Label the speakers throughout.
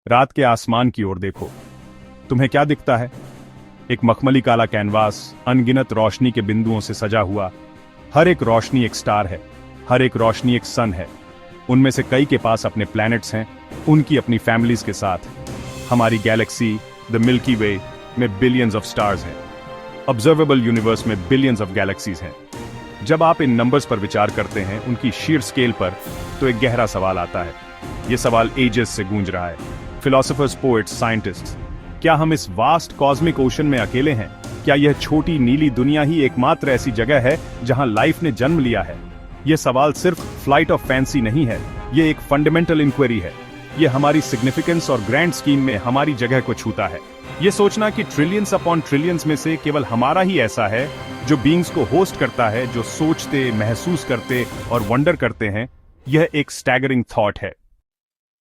Speaker 1: रात के आसमान की ओर देखो। तुम्हें क्या दिखता है? एक मखमली काला कैनवास, अनगिनत रोशनी के बिंदुओं से सजा हुआ। हर एक रोशनी एक स्टार है, हर एक रोशनी एक सन है। उनमें से कई के पास अपने प्लैनेट्स हैं, उनकी अपनी फैमिलीज के साथ। हमारी गैलेक्सी द मिल्की वे में बिलियंस ऑफ स्टार्स हैं। ऑब्जर्वेबल यूनिवर्स में बिलियंस ऑफ गैलेक्सीज हैं। जब आप इन नंबर्स पर विचार करते हैं, उनकी शीर स्केल पर, तो एक गहरा सवाल आता है। यह सवाल एजेस से गूंज रहा है। फिलोसोफर्स, पोएट्स, साइंटिस्ट्स, क्या हम इस वास्ट कॉस्मिक ओशन में अकेले हैं? क्या यह छोटी नीली दुनिया ही एकमात्र ऐसी जगह है जहां लाइफ ने जन्म लिया है? यह सवाल सिर्फ फ्लाइट ऑफ फैंसी नहीं है, यह एक फंडामेंटल इंक्वायरी है। यह हमारी सिग्निफिकेंस और ग्रैंड स्कीम में हमारी जगह को छूता है। यह सोचना कि ट्रिलियंस अपॉन ट्रिलियंस में से केवल हमारा ही ऐसा है जो बीइंग्स को होस्ट करता है, जो सोचते, महसूस करते और वंडर करते हैं, यह एक स्टैगरिंग थॉट है।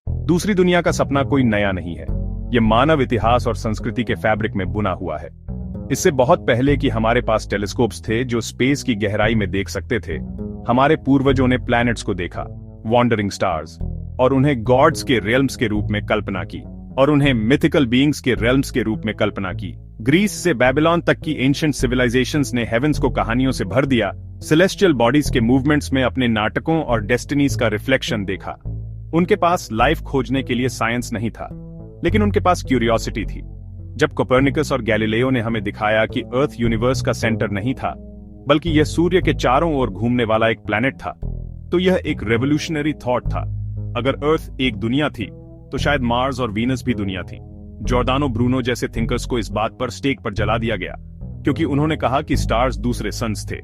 Speaker 1: दूसरी दुनिया का सपना कोई नया नहीं है। यह मानव इतिहास और संस्कृति के फैब्रिक में बुना हुआ है। इससे बहुत पहले कि हमारे पास टेलीस्कोप्स थे जो स्पेस की गहराई में देख सकते थे, हमारे पूर्वजों ने प्लैनेट्स को देखा, वॉन्डरिंग स्टार्स, और उन्हें गॉड्स के रियल्म्स के रूप में कल्पना की, और उन्हें मिथिकल बीइंग्स के रियल्म्स के रूप में कल्पना की। ग्रीस से बेबीलोन तक की एंशिएंट सिविलाइजेशंस ने हेवेंस को कहानियों से भर दिया, सेलेस्टियल बॉडीज के मूवमेंट्स में अपने नाटकों और डेस्टिनीज का रिफ्लेक्शन देखा। उनके पास लाइफ खोजने के लिए साइंस नहीं था, लेकिन उनके पास क्यूरियोसिटी थी। जब कोपर्निकस और गैलीलियो ने हमें दिखाया कि अर्थ यूनिवर्स का सेंटर नहीं था, बल्कि यह सूर्य के चारों ओर घूमने वाला एक प्लैनेट था, तो यह एक रेवोल्यूशनरी थॉट था। अगर अर्थ एक दुनिया थी, तो शायद मार्स और वीनस भी दुनिया थी। जॉर्डानो ब्रूनो जैसे थिंकर्स को इस बात पर स्टेक पर जला दिया गया, क्योंकि उन्होंने कहा कि स्टार्स दूसरे सन्स थे।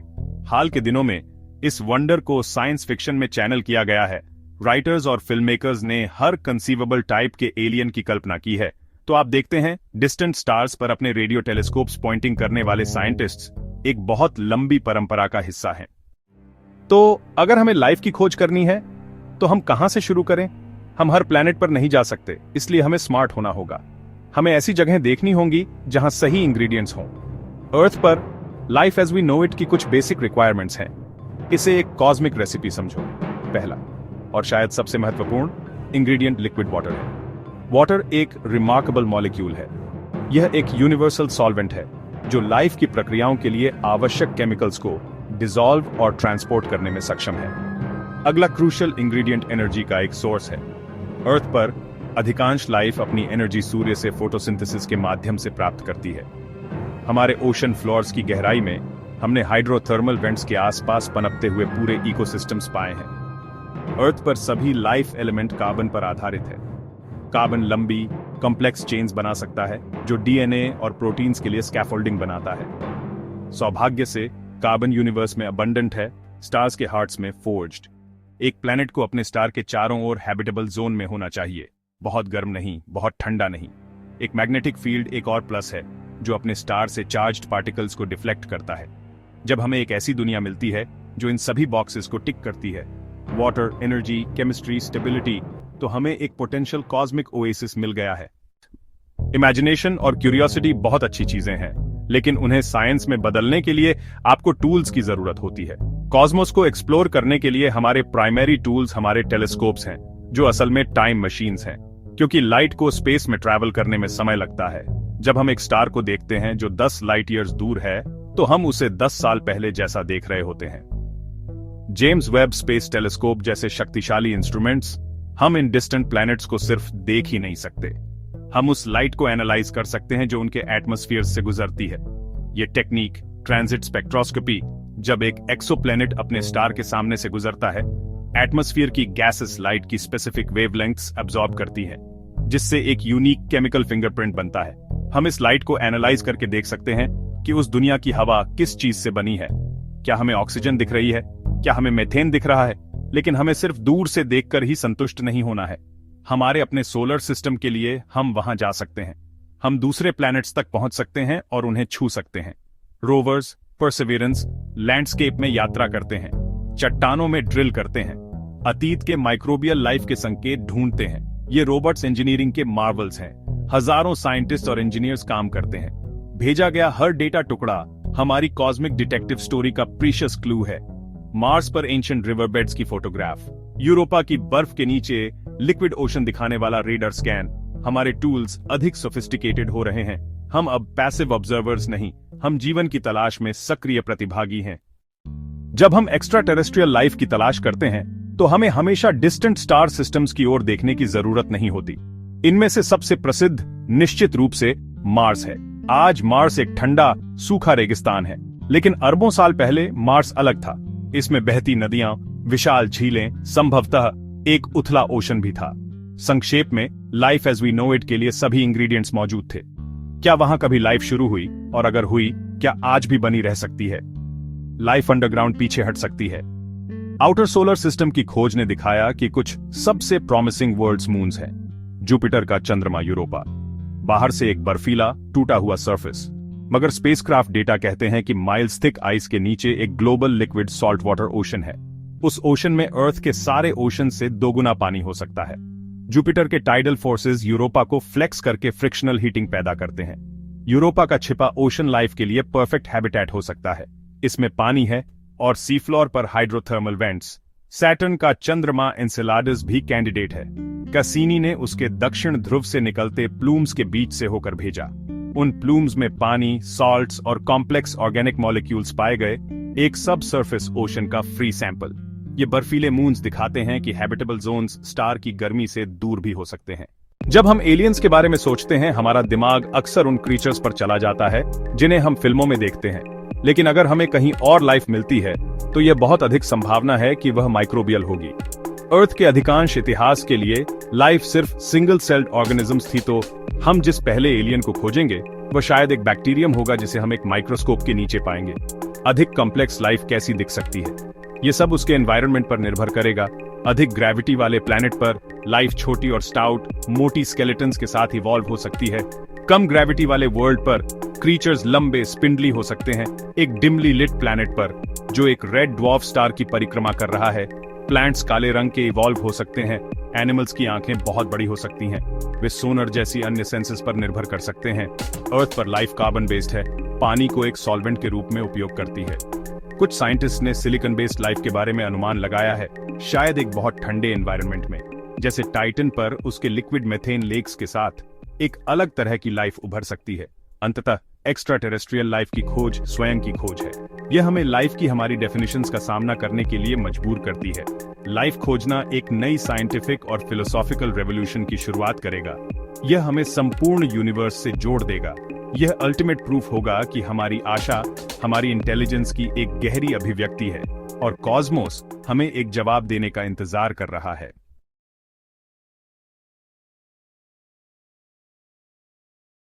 Speaker 1: हाल के दिनों में इस वंडर को साइंस फिक्शन में चैनल किया गया है। राइटर्स और फिल्म मेकर्स ने हर कंसीवेबल टाइप के एलियन की कल्पना की है। तो आप देखते हैं, डिस्टेंट स्टार्स पर अपने रेडियो टेलीस्कोप्स पॉइंटिंग करने वाले साइंटिस्ट्स एक बहुत लंबी परंपरा का हिस्सा हैं। तो अगर हमें लाइफ की खोज करनी है, तो हम कहां से शुरू करें? हम हर प्लैनेट पर नहीं जा सकते, इसलिए हमें स्मार्ट होना होगा। हमें ऐसी जगह देखनी होंगी जहां सही इंग्रेडिएंट्स हों। अर्थ पर life as we know it की कुछ बेसिक रिक्वायरमेंट्स हैं। इसे एक कॉस्मिक रेसिपी समझो। पहला और शायद सबसे महत्वपूर्ण इंग्रेडिएंट लिक्विड वाटर है। वाटर एक रिमार्केबल मॉलिक्यूल है। यह एक यूनिवर्सल सॉल्वेंट है जो लाइफ की प्रक्रियाओं के लिए आवश्यक केमिकल्स को डिसॉल्व और ट्रांसपोर्ट करने में सक्षम है। अगला क्रूशियल इंग्रेडिएंट एनर्जी का एक सोर्स है। अर्थ पर अधिकांश लाइफ अपनी एनर्जी सूर्य से फोटोसिंथेसिस के माध्यम से प्राप्त करती है। हमारे ओशन फ्लोर्स की गहराई में हमने हाइड्रोथर्मल वेंट्स के आसपास पनपते हुए पूरे इकोसिस्टम्स पाए हैं। अर्थ पर सभी लाइफ एलिमेंट कार्बन पर आधारित है। कार्बन लंबी, कॉम्प्लेक्स चेन्स बना सकता है जो डीएनए और प्रोटीन्स के लिए स्कैफोल्डिंग बनाता है। सौभाग्य से कार्बन यूनिवर्स में अबंडेंट है, स्टार्स के हार्ट्स में फोर्ज्ड। एक प्लैनेट को अपने स्टार के चारों ओर हैबिटेबल जोन में होना चाहिए। बहुत गर्म नहीं, बहुत ठंडा नहीं। एक मैग्नेटिक फील्ड एक और प्लस है जो अपने स्टार से चार्ज्ड पार्टिकल्स को डिफ्लेक्ट करता है। जब हमें एक ऐसी दुनिया मिलती है जो इन सभी बॉक्सेस को टिक करती है, वाटर, एनर्जी, केमिस्ट्री, स्टेबिलिटी, तो हमें एक पोटेंशियल कॉस्मिक ओएसिस मिल गया है। इमेजिनेशन और क्यूरियोसिटी बहुत अच्छी चीजें हैं, लेकिन उन्हें साइंस में बदलने के लिए आपको टूल्स की जरूरत होती है। कॉस्मोस को एक्सप्लोर करने के लिए हमारे प्राइमरी टूल्स हमारे टेलीस्कोप्स हैं, जो असल में टाइम मशीन्स हैं, क्योंकि लाइट को स्पेस में ट्रैवल करने में समय लगता है। जब हम एक स्टार को देखते हैं जो 10 लाइट ईयर्स दूर है, तो हम उसे 10 साल पहले जैसा देख रहे होते हैं। जेम्स वेब स्पेस टेलीस्कोप जैसे शक्तिशाली इंस्ट्रूमेंट्स, हम इन डिस्टेंट प्लैनेट्स को सिर्फ देख ही नहीं सकते, हम उस लाइट को एनालाइज कर सकते हैं जो उनके एटमॉस्फेयर से गुजरती है। यह टेक्निक, ट्रांजिट स्पेक्ट्रोस्कोपी, जब एक एक्सोप्लैनेट अपने स्टार के सामने से गुजरता है, एटमॉस्फेयर की गैसेस लाइट की स्पेसिफिक वेवलेंथ्स अब्सॉर्ब करती है, जिससे एक यूनिक केमिकल फिंगरप्रिंट बनता है। हम इस लाइट को एनालाइज करके देख सकते हैं कि उस दुनिया की हवा किस चीज से बनी है। क्या हमें ऑक्सीजन दिख रही है? क्या हमें मीथेन दिख रहा है? लेकिन हमें सिर्फ दूर से देखकर ही संतुष्ट नहीं होना है। हमारे अपने सोलर सिस्टम के लिए हम वहां जा सकते हैं। हम दूसरे प्लैनेट्स तक पहुंच सकते हैं और उन्हें छू सकते हैं। रोवर्स, परसेवरेंस लैंडस्केप में यात्रा करते हैं, चट्टानों में ड्रिल करते हैं, अतीत के माइक्रोबियल लाइफ के संकेत ढूंढते हैं। ये रोबोट्स इंजीनियरिंग के मार्वल्स हैं। हजारों साइंटिस्ट और इंजीनियर्स काम करते हैं। भेजा गया हर डेटा टुकड़ा हमारी कॉस्मिक डिटेक्टिव स्टोरी का प्रीशियस क्लू है। मार्स पर एंशिएंट रिवरबेड्स की फोटोग्राफ, यूरोपा की बर्फ के नीचे लिक्विड ओशन दिखाने वाला रेडर स्कैन, हमारे टूल्स अधिक सोफिस्टिकेटेड हो रहे हैं। हम अब पैसिव ऑब्जर्वर्स नहीं, हम जीवन की तलाश में सक्रिय प्रतिभागी हैं। जब हम एक्स्ट्रा टेरेस्ट्रियल लाइफ की तलाश करते हैं तो हमें हमेशा डिस्टेंट स्टार सिस्टम्स की ओर देखने की जरूरत नहीं होती। इनमें से सबसे प्रसिद्ध निश्चित रूप से मार्स है। आज मार्स एक ठंडा सूखा रेगिस्तान है, लेकिन अरबों साल पहले मार्स अलग था। इसमें बहती नदियां, विशाल झीलें, संभवतः एक उथला ओशन भी था। संक्षेप में, life as we know it के लिए सभी इंग्रेडिएंट्स मौजूद थे। क्या वहां कभी लाइफ शुरू हुई, और अगर हुई, क्या आज भी बनी रह सकती है? लाइफ अंडरग्राउंड पीछे हट सकती है। आउटर सोलर सिस्टम की खोज ने दिखाया कि कुछ सबसे प्रॉमिसिंग वर्ल्ड्स मून्स हैं। जुपिटर का चंद्रमा यूरोपा, बाहर से एक बर्फीला टूटा हुआ सरफेस, मगर स्पेसक्राफ्ट डेटा कहते हैं कि माइल्स थिक आइस के नीचे एक global liquid salt water ocean है। उस ओशन में अर्थ के सारे ओशन से 2 गुना पानी हो सकता है। जुपिटर के टाइडल फोर्सेस यूरोपा को फ्लेक्स करके फ्रिक्शनल हीटिंग पैदा करते हैं। यूरोपा का छिपा ओशन लाइफ के लिए परफेक्ट हैबिटेट हो सकता है। इसमें पानी है और सी फ्लोर पर हाइड्रोथर्मल वेंट्स। सैटर्न का चंद्रमा एन्सेलाडस भी कैंडिडेट है। कैसिनी ने उसके दक्षिण ध्रुव से निकलते प्लूम्स के बीच से होकर भेजा। उन प्लूम्स में पानी, सॉल्ट्स और कॉम्प्लेक्स ऑर्गेनिक मॉलिक्यूल्स पाए गए, एक सब सरफेस ओशन का फ्री सैंपल। ये बर्फीले मून्स दिखाते हैं कि हैबिटेबल जोन्स स्टार की गर्मी से दूर भी हो सकते हैं। जब हम एलियंस के बारे में सोचते हैं, हमारा दिमाग अक्सर उन क्रीचर्स पर चला जाता है जिन्हें हम फिल्मों में देखते हैं। लेकिन अगर हमें कहीं और लाइफ मिलती है, तो यह बहुत अधिक संभावना है कि वह माइक्रोबियल होगी। अर्थ के अधिकांश इतिहास के लिए लाइफ सिर्फ सिंगल सेल्ड ऑर्गेनिजम्स थी, तो हम जिस पहले एलियन को खोजेंगे वह शायद एक बैक्टीरियम होगा जिसे हम एक माइक्रोस्कोप के नीचे पाएंगे। अधिक कॉम्प्लेक्स लाइफ कैसी दिख सकती है, ये सब उसके एनवायरनमेंट पर निर्भर करेगा। अधिक ग्रेविटी वाले प्लैनेट पर लाइफ छोटी और स्टाउट, मोटी स्केलेटन्स के साथ इवॉल्व हो सकती है। कम ग्रेविटी वाले वर्ल्ड पर क्रीचर्स लंबे, स्पिंडली हो सकते हैं। एक डिमली लिट प्लैनेट पर जो एक रेड ड्वार्फ स्टार की परिक्रमा कर रहा है, प्लांट्स काले रंग के इवॉल्व हो सकते हैं। एनिमल्स की आंखें बहुत बड़ी हो सकती हैं। वे सोनर जैसी अन्य सेंसेस पर निर्भर कर सकते हैं। अर्थ पर लाइफ कार्बन बेस्ड है, पानी को एक सॉल्वेंट के रूप में उपयोग करती है। कुछ साइंटिस्ट ने सिलिकॉन बेस्ड लाइफ के बारे में अनुमान लगाया है, शायद एक बहुत ठंडे एनवायरनमेंट में, जैसे टाइटन पर उसके लिक्विड मेथेन लेक्स के साथ एक अलग तरह की लाइफ उभर सकती है। अंततः एक्स्ट्रा टेरेस्ट्रियल लाइफ की खोज स्वयं की खोज है। यह हमें लाइफ की हमारी डेफिनेशंस का सामना करने के लिए मजबूर करती है। लाइफ खोजना एक नई साइंटिफिक और फिलोसॉफिकल रेवोल्यूशन की शुरुआत करेगा। यह हमें संपूर्ण यूनिवर्स से जोड़ देगा। यह अल्टीमेट प्रूफ होगा कि हमारी आशा हमारी इंटेलिजेंस की एक गहरी अभिव्यक्ति है और कॉस्मोस हमें एक जवाब देने का इंतजार कर रहा है।